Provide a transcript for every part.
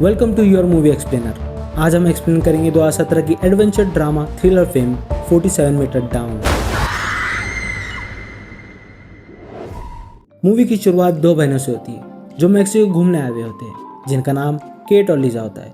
Welcome to your movie explainer. आज हम explain करेंगे 2017 की adventure drama thriller film 47 metre down. Movie की शुरुआत दो बहनों से होती है जो मैक्सिको घूमने आए हुए होते हैं, जिनका नाम केट और लीजा होता है।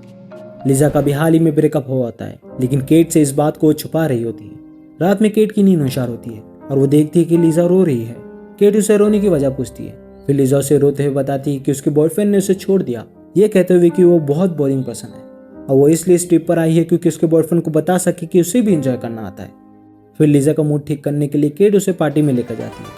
लीजा का भी हाल ही में ब्रेकअप हुआ होता है, लेकिन केट से इस बात को छुपा रही होती है। रात में केट की नींद होशियार होती है और वो देखती है कि लीजा रो रही है। केट उसे रोने की वजह पूछती है, फिर लीजा उसे रोते हुए बताती है कि उसके बॉयफ्रेंड ने उसे छोड़ दिया, ये कहते हुए कि वो बहुत बोरिंग पर्सन है और वो इसलिए इस ट्रिप पर आई है क्योंकि उसके बॉयफ्रेंड को बता सके कि उसे भी एंजॉय करना आता है। फिर लीजा का मूड ठीक करने के लिए केट उसे पार्टी में लेकर जाती है,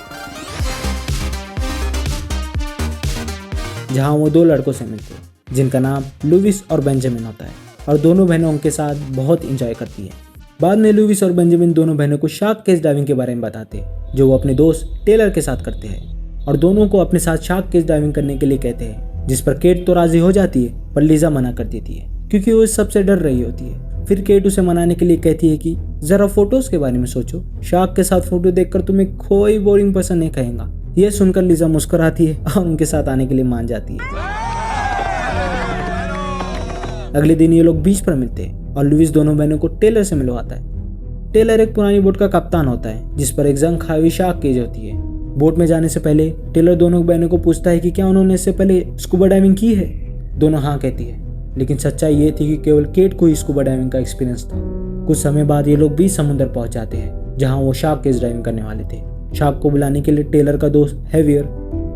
जहां वो दो लड़कों से मिलते हैं जिनका नाम लुविस और बेंजामिन होता है, और दोनों बहनें उनके साथ बहुत एंजॉय करती हैं। बाद में लुविस और बेंजामिन दोनों बहनों को शार्क केज डाइविंग के बारे में बताते हैं, जो वो अपने दोस्त टेलर के साथ करते हैं, और दोनों को अपने साथ शार्क केज डाइविंग करने के लिए कहते हैं, जिस पर केट तो राजी हो जाती है, पर लीजा मना कर देती है क्योंकि वो इस सबसे डर रही होती है। फिर केट उसे मनाने के लिए कहती है कि जरा फोटोज के बारे में सोचो, शार्क के साथ फोटो देखकर तुम्हें कोई बोरिंग पर्सन नहीं कहेगा। यह सुनकर लीजा मुस्कुराती है और उनके साथ आने के लिए मान जाती है। अगले दिन ये लोग बीच पर मिलते हैं और लुइस दोनों बहनों को टेलर से मिलवाता है। टेलर एक पुरानी बोट का कप्तान होता है जिस पर एक जंग खाई हुई शार्क केज होती है। बोट में जाने से पहले टेलर दोनों बहनों को पूछता है कि क्या उन्होंने इससे पहले स्कूबा डाइविंग की है। दोनों हाँ कहती है, लेकिन सच्चाई ये थी कि केवल केट को ही स्कूबा डाइविंग का एक्सपीरियंस था। कुछ समय बाद ये लोग बीच समुद्र पहुंच जाते हैं जहां वो शार्क केज डाइविंग करने वाले थे। शार्क को बुलाने के लिए टेलर का दोस्त हेवियर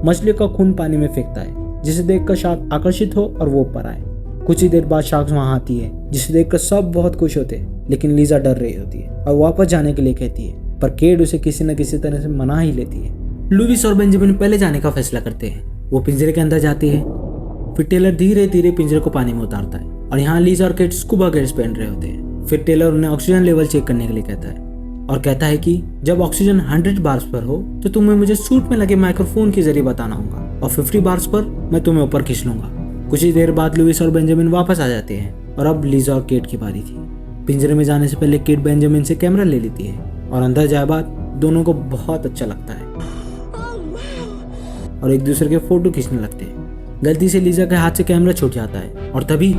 मछलियों का खून पानी में फेंकता है, जिसे देखकर शार्क आकर्षित हो और वो ऊपर आए। कुछ ही देर बाद शार्क वहां आती है, जिसे देखकर सब बहुत खुश होते हैं, लेकिन लीजा डर रही होती है और वापस जाने के लिए कहती है, पर केट उसे किसी न किसी तरह से मना ही लेती है। लुइस और बेंजामिन पहले जाने का फैसला करते हैं। वो पिंजरे के अंदर जाती है, फिर टेलर धीरे धीरे पिंजरे को पानी में उतारता है और यहाँ लीजा और केट स्कूबा गियर्स पहन रहे होते हैं। फिर टेलर उन्हें ऑक्सीजन लेवल चेक करने के लिए कहता है और कहता है कि जब ऑक्सीजन 100 बार्स पर हो तो तुम्हें मुझे सूट में लगे माइक्रोफोन के जरिए बताना होगा, और 50 बार्स पर मैं तुम्हें ऊपर खींच लूंगा। कुछ ही देर बाद लुइस और बेंजामिन वापस आ जाते हैं और अब लीजा और केट की बारी थी। पिंजरे में जाने से पहले केट बेंजामिन से कैमरा ले लेती है और अंदर जाए बाद दोनों को बहुत अच्छा लगता है और एक दूसरे के फोटो खींचने लगते हैं। गलती से लीजा के हाथ से कैमरा छूट जाता है और तभी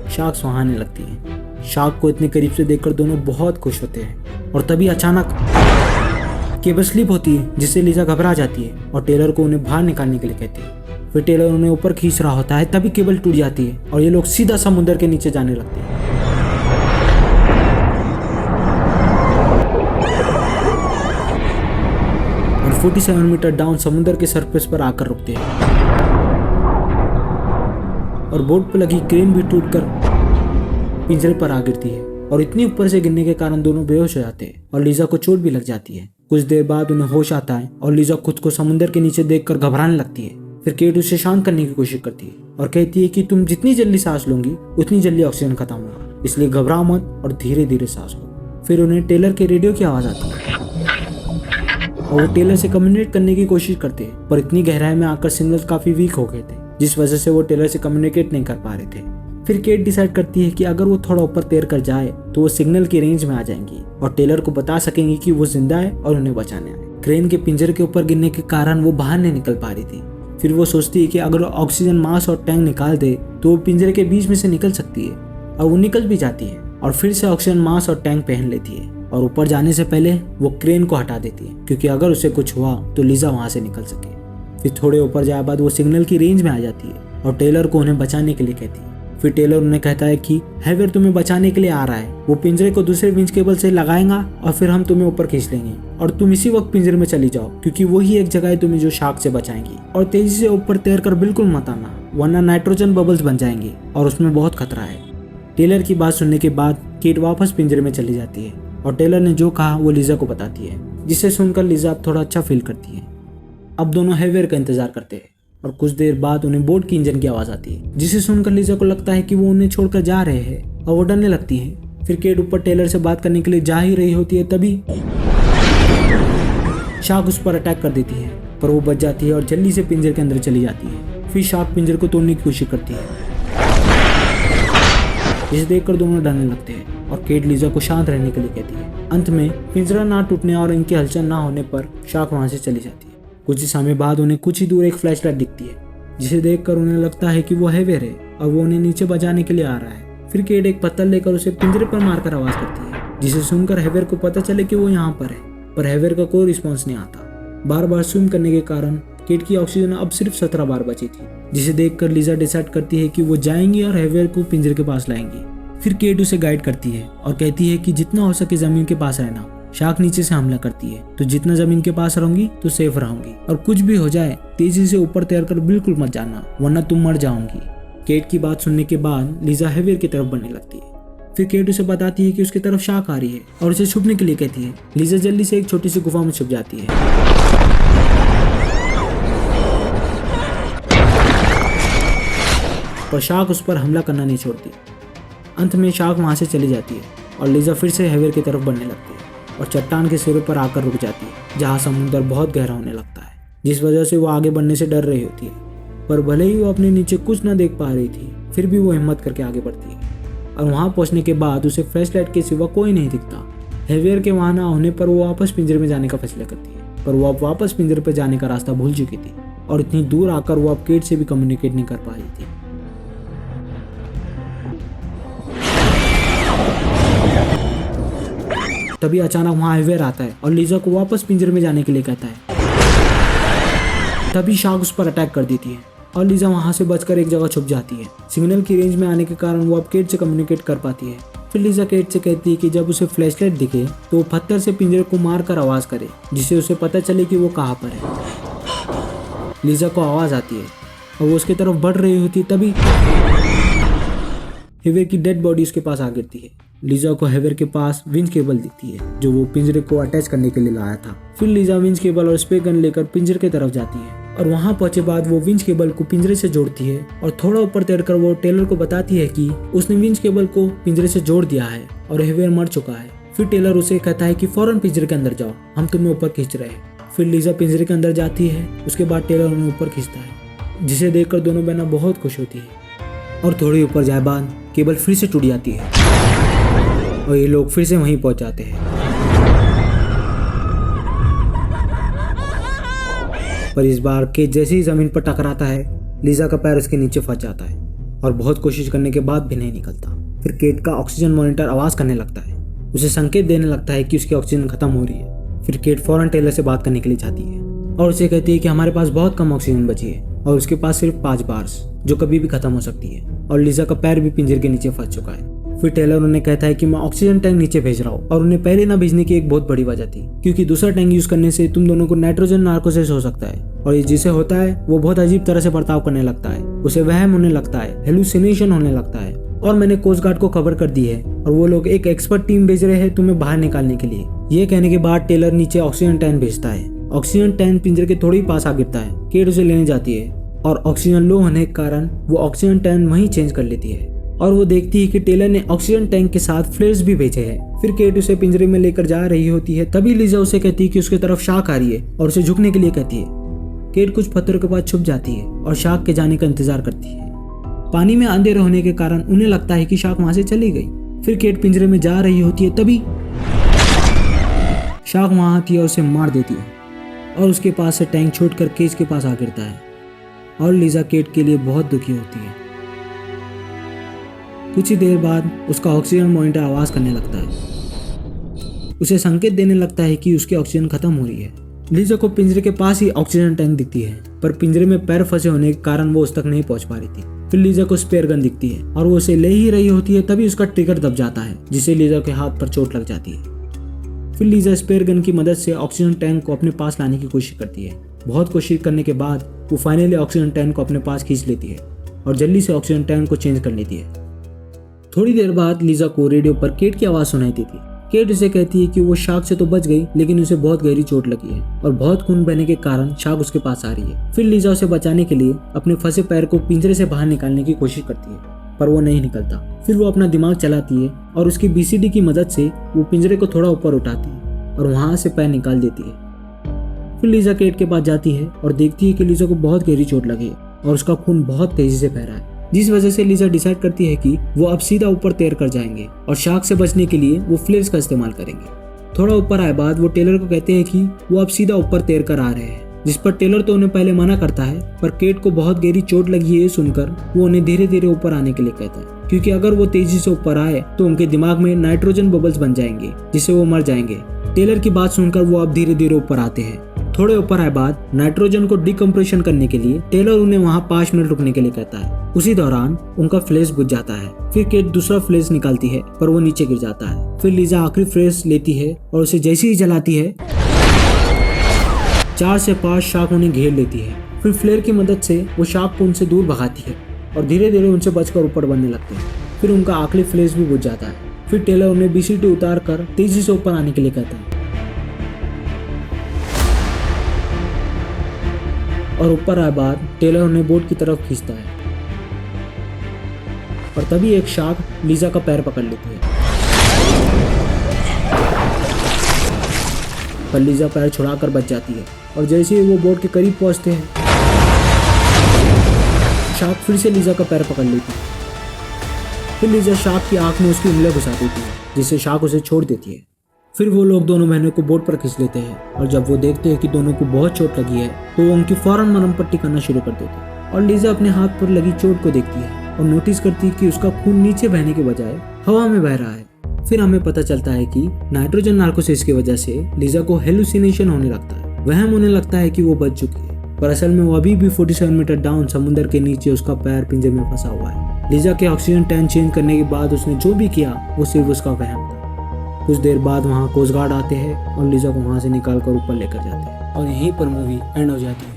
शार्क सुहाने लगती है। शार्क को इतने करीब से देखकर दोनों बहुत खुश होते हैं और तभी अचानक केबल स्लिप होती है, जिससे लीजा घबरा जाती है और टेलर को उन्हें बाहर निकालने के लिए कहती है। फिर टेलर उन्हें ऊपर खींच रहा होता है, तभी केबल टूट जाती है और ये लोग सीधा समुद्र के नीचे जाने लगते हैं। और 47 मीटर डाउन समुद्र के सरफेस पर आकर रुकते हैं और बोट पर लगी क्रेन भी टूटकर पिंजरे पर आ गिरती है और इतनी ऊपर से गिरने के कारण दोनों बेहोश हो जाते हैं और लीजा को चोट भी लग जाती है। कुछ देर बाद उन्हें होश आता है और लीजा खुद को समुद्र के नीचे देखकर घबराने लगती है। फिर केट उसे शांत करने की कोशिश करती है और कहती है कि तुम जितनी जल्दी सांस लोगी उतनी जल्दी ऑक्सीजन खत्म होगा, इसलिए घबराओ मत और धीरे धीरे सांस लो। फिर उन्हें टेलर के रेडियो की आवाज आती है और वो टेलर से कम्युनिकेट करने की कोशिश करते हैं, पर इतनी गहराई में आकर सिग्नल काफी वीक हो गए थे, जिस वजह से वो टेलर से कम्युनिकेट नहीं कर पा रहे थे। फिर केट डिसाइड करती है कि अगर वो थोड़ा ऊपर तैर कर जाए तो वो सिग्नल की रेंज में आ जाएंगी और टेलर को बता सकेंगी कि वो जिंदा है और उन्हें बचाने आए। क्रेन के पिंजरे के ऊपर गिरने के कारण वो बाहर नहीं निकल पा रही थी। फिर वो सोचती है कि अगर वो ऑक्सीजन मास्क और टैंक निकाल दे तो वो पिंजरे के बीच में से निकल सकती है, और वो निकल भी जाती है और फिर से ऑक्सीजन मास्क और टैंक पहन लेती है और ऊपर जाने से पहले वो क्रेन को हटा देती है, क्योंकि अगर उसे कुछ हुआ तो लीजा वहां से निकल सके। फिर थोड़े ऊपर जाए बाद वो सिग्नल की रेंज में आ जाती है और टेलर को उन्हें बचाने के लिए कहती है। फिर टेलर उन्हें कहता है कि हेवियर तुम्हें बचाने के लिए आ रहा है, वो पिंजरे को दूसरे विंच केबल से लगाएगा और फिर हम तुम्हें ऊपर खींच लेंगे और तुम इसी वक्त पिंजरे में चली जाओ, क्योंकि वही एक जगह है तुम्हें जो शार्क से बचाएंगी। और तेजी से ऊपर तैरकर बिल्कुल मत आना, वरना नाइट्रोजन बबल्स बन जाएंगे और उसमें बहुत खतरा है। टेलर की बात सुनने के बाद केट वापस पिंजरे में चली जाती है और टेलर ने जो कहा वो लीजा को बताती है, जिसे सुनकर लीजा अब थोड़ा अच्छा फील करती है। अब दोनों हेवियर का इंतजार करते हैं और कुछ देर बाद उन्हें बोट की इंजन की आवाज आती है, जिसे सुनकर लीजा को लगता है कि वो उन्हें छोड़कर जा रहे हैं और वो डरने लगती है। फिर केट ऊपर टेलर से बात करने के लिए जा ही रही होती है, तभी शार्क उस पर अटैक कर देती है, पर वो बच जाती है और जल्दी से पिंजरे के अंदर चली जाती है। फिर शार्क पिंजरे को तोड़ने की कोशिश करती है, जिसे देखकर दोनों डरने लगते हैं और केट लीजा को शांत रहने के लिए कहती है। अंत में पिंजरा ना टूटने और इनकी हलचल ना होने पर शार्क वहां से चली जाती है। कुछ ही समय बाद उन्हें कुछ ही दूर एक फ्लैशलाइट दिखती है जिसे देखकर उन्हें लगता है कि वो हैवियर है और वो उन्हें नीचे बचाने के लिए आ रहा है। फिर केट एक पत्थर लेकर उसे पिंजरे पर मारकर आवाज करती है, जिसे सुनकर हैवियर को पता चले कि वो यहाँ पर है, पर हैवियर का कोई रिस्पॉन्स नहीं आता। बार बार स्विम करने के कारण केट की ऑक्सीजन अब सिर्फ 17 बार बची थी, जिसे देखकर लीजा डिसाइड करती है कि वो जाएंगी और हैवियर को पिंजरे के पास लाएंगी। फिर केट उसे गाइड करती है और कहती है कि जितना हो सके जमीन के पास रहना। शार्क नीचे से हमला करती है, तो जितना जमीन के पास रहूंगी तो सेफ रहूंगी, और कुछ भी हो जाए तेजी से ऊपर तैरकर बिल्कुल मत जाना, वरना तुम मर जाओगी। केट की बात सुनने के बाद लीजा हैवियर की तरफ बढ़ने लगती है। फिर केट उसे बताती है कि उसकी तरफ शार्क आ रही है और उसे छुपने के लिए कहती है। लीजा जल्दी से एक छोटी सी गुफा में छुप जाती है। पर शार्क उस पर हमला करना नहीं छोड़ती। अंत में शार्क वहां से चली जाती है और लीजा फिर से हैवियर की तरफ बढ़ने लगती है और चट्टान के सिरे पर आकर रुक जाती है, जहां समुद्र बहुत गहरा होने लगता है, जिस वजह से वो आगे बढ़ने से डर रही होती है। पर भले ही वो अपने नीचे कुछ न देख पा रही थी, फिर भी वो हिम्मत करके आगे बढ़ती है और वहां पहुंचने के बाद उसे फ्लैशलाइट के सिवा कोई नहीं दिखता। हैवियर के वहां ना होने पर वो वापस पिंजरे में जाने का फैसला करती है, पर वो अब वापस पिंजरे पर जाने का रास्ता भूल चुकी थी और इतनी दूर आकर वो अब केट से भी कम्युनिकेट नहीं कर पा रही थी। तभी अचानक वहां हैवियर आता है और लीजा को वापस पिंजरे में जाने के लिए कहता है। तभी शार्क उस पर अटैक कर देती है और लीजा वहां से बचकर एक जगह छुप जाती है। सिग्नल की रेंज में आने के कारण वो अब केट से कम्युनिकेट कर पाती है। फिर लीजा केट से कहती है कि जब उसे फ्लैशलाइट दिखे तो वो पत्थर से पिंजरे को मारकर आवाज करे, जिससे उसे पता चले कि वो कहाँ पर है। लीजा को आवाज आती है और वो उसकी तरफ बढ़ रही होती है, तभी हैवियर की डेड बॉडी उसके पास आ गिरती है। लीजा को हैवियर के पास विंच केबल दिखती है, जो वो पिंजरे को अटैच करने के लिए लाया था। फिर लीजा विंच केबल और स्प्रे गन लेकर पिंजरे की तरफ जाती है और वहां पहुंचे बाद वो विंच केबल को पिंजरे से जोड़ती है और थोड़ा ऊपर तैरकर वो टेलर को बताती है कि उसने विंच केबल को पिंजरे से जोड़ दिया है और हैवियर मर चुका है। फिर टेलर उसे कहता है कि फौरन पिंजरे के अंदर जाओ, हम तुम्हें ऊपर खींच रहे हैं। फिर लीजा पिंजरे के अंदर जाती है, उसके बाद टेलर उन्हें ऊपर खींचता है, जिसे देखकर दोनों बहनें बहुत खुश होती है। और थोड़ी ऊपर जाए बाद केबल फिर से टूट जाती है और ये लोग फिर से वहीं पहुंच जाते हैं। पर इस बार केट जैसे ही जमीन पर टकराता है, लीजा का पैर उसके नीचे फंस जाता है और बहुत कोशिश करने के बाद भी नहीं निकलता। फिर केट का ऑक्सीजन मॉनिटर आवाज करने लगता है, उसे संकेत देने लगता है कि उसकी ऑक्सीजन खत्म हो रही है। फिर केट फौरन टेलर से बात करने के लिए जाती है और उसे कहती है कि हमारे पास बहुत कम ऑक्सीजन बची है और उसके पास सिर्फ 5 बार्स, जो कभी भी खत्म हो सकती है, और लीजा का पैर भी पिंजरे के नीचे फंस चुका है। फिर टेलर उन्हें कहता है कि मैं ऑक्सीजन टैंक नीचे भेज रहा हूँ, और उन्हें पहले ना भेजने की एक बहुत बड़ी वजह थी, क्योंकि दूसरा टैंक यूज करने से तुम दोनों को नाइट्रोजन नार्कोसिस हो सकता है, और ये जिसे होता है वो बहुत अजीब तरह से बर्ताव करने लगता है, उसे वहम होने लगता है, हेलुसिनेशन होने लगता है। और मैंने कोस्ट गार्ड को खबर कर दी है और वो लोग एक एक्सपर्ट टीम भेज रहे हैं तुम्हें बाहर निकालने के लिए। ये कहने के बाद टेलर नीचे ऑक्सीजन टैंक भेजता है। ऑक्सीजन टैंक पिंजरे के थोड़ी पास आ गिरता है। केट उसे लेने जाती है और ऑक्सीजन लो होने के कारण वो ऑक्सीजन टैंक वहीं चेंज कर लेती है और वो देखती है कि टेलर ने ऑक्सीजन टैंक के साथ फ्लेयर्स भी भेजे हैं। फिर केट उसे पिंजरे में लेकर जा रही होती है, तभी लीजा उसे कहती है कि उसकी तरफ शार्क आ रही है और उसे झुकने के लिए कहती है। केट कुछ पत्थरों के पास छुप जाती है और शार्क के जाने का इंतजार करती है। पानी में अंधेरे होने के कारण उन्हें लगता है कि शार्क वहां से चली गई। फिर केट पिंजरे में जा रही होती है, तभी शार्क वहां आती है और उसे मार देती है और उसके पास से टैंक छोड़कर केज के पास आ गिरता है और लीजा केट के लिए बहुत दुखी होती है। कुछ ही देर बाद उसका ऑक्सीजन मॉनिटर आवाज करने लगता है, उसे संकेत देने लगता है कि उसकी ऑक्सीजन खत्म हो रही है। लीजा को पिंजरे के पास ही ऑक्सीजन टैंक दिखती है, पर पिंजरे में पैर फंसे होने के कारण वो उस तक नहीं पहुंच पा रही थी। फिर लीजा को स्पेयर गन दिखती है और वो उसे ले ही रही होती है, तभी उसका ट्रिगर दब जाता है, जिससे लीजा के हाथ पर चोट लग जाती है। फिर लीजा स्पेयर गन की मदद से ऑक्सीजन टैंक को अपने पास लाने की कोशिश करती है। बहुत कोशिश करने के बाद वो फाइनली ऑक्सीजन टैंक को अपने पास खींच लेती है और जल्दी से ऑक्सीजन टैंक को चेंज कर लेती है। थोड़ी देर बाद लीजा को रेडियो पर केट की आवाज सुनाई देती है। केट उसे कहती है कि वो शार्क से तो बच गई, लेकिन उसे बहुत गहरी चोट लगी है और बहुत खून बहने के कारण शार्क उसके पास आ रही है। फिर लीजा उसे बचाने के लिए अपने फंसे पैर को पिंजरे से बाहर निकालने की कोशिश करती है, पर वो नहीं निकलता। फिर वो अपना दिमाग चलाती है और उसकी BCD की मदद से वो पिंजरे को थोड़ा ऊपर उठाती है और वहां से पैर निकाल देती है। फिर लीजा केट के पास जाती है और देखती है कि लीजा को बहुत गहरी चोट लगी है और उसका खून बहुत तेजी से बह रहा है, जिस वजह से लीजा डिसाइड करती है कि वो अब सीधा ऊपर तैर कर जाएंगे और शार्क से बचने के लिए वो फ्लेयर्स का इस्तेमाल करेंगे। थोड़ा ऊपर आए बाद वो टेलर को कहते हैं कि वो अब सीधा ऊपर तैर कर आ रहे हैं जिस पर टेलर तो उन्हें पहले मना करता है, पर केट को बहुत गहरी चोट लगी है ये सुनकर वो उन्हें धीरे धीरे ऊपर आने के लिए कहता है, क्योंकि अगर वो तेजी से ऊपर आए तो उनके दिमाग में नाइट्रोजन बबल्स बन जाएंगे जिससे वो मर जाएंगे। टेलर की बात सुनकर वो अब धीरे धीरे ऊपर आते हैं। थोड़े ऊपर आए बाद नाइट्रोजन को डिकम्प्रेशन करने के लिए टेलर उन्हें वहाँ 5 मिनट रुकने के लिए कहता है। उसी दौरान उनका फ्लैश बुझ जाता है। फिर केट दूसरा फ्लैश निकालती है पर वो नीचे गिर जाता है। फिर लीजा आखिरी फ्लैश लेती है और उसे जैसे ही जलाती है 4 से 5 शार्क उन्हें घेर लेती है। फिर फ्लेयर की मदद से वो शार्क को उनसे दूर भगाती है और धीरे धीरे उनसे बचकर ऊपर बढ़ने लगते हैं। फिर उनका आखिरी फ्लैश भी बुझ जाता है। फिर टेलर उन्हें BCT उतार कर तेजी से ऊपर आने के लिए कहता है और ऊपर आए बाद टेलर उन्हें बोट की तरफ खींचता है और तभी एक शार्क लीजा का पैर पकड़ लेती है, पर लीजा पैर छुड़ाकर बच जाती है और जैसे ही वो बोट के करीब पहुंचते हैं शार्क फिर से लीजा का पैर पकड़ लेती है। फिर लीजा शार्क की आंख में उसकी उंगलियां घुसा देती है जिससे शार्क उसे छोड़ देती है। फिर वो लोग दोनों बहनों को बोट पर खींच लेते हैं और जब वो देखते हैं कि दोनों को बहुत चोट लगी है तो वो उनकी फौरन मरहम पट्टी करना शुरू कर देते हैं। और लीजा अपने हाथ पर लगी चोट को देखती है और नोटिस करती है कि उसका खून नीचे बहने के बजाय हवा में बह रहा है। फिर हमें पता चलता है कि नाइट्रोजन नार्कोसिस की वजह से लीजा को हेलुसिनेशन होने लगता है। वहम होने लगता है कि वो बच चुकी है, पर असल में वो अभी भी 47 मीटर डाउन समुद्र के नीचे उसका पैर पिंजरे में फंसा हुआ है। लीजा के ऑक्सीजन टैंक चेंज करने के बाद उसने जो भी किया वो सिर्फ उसका वहम था। कुछ देर बाद वहाँ कोस्ट गार्ड आते हैं और लीजा को वहाँ से निकाल कर ऊपर लेकर जाते हैं और यहीं पर मूवी एंड हो जाती है।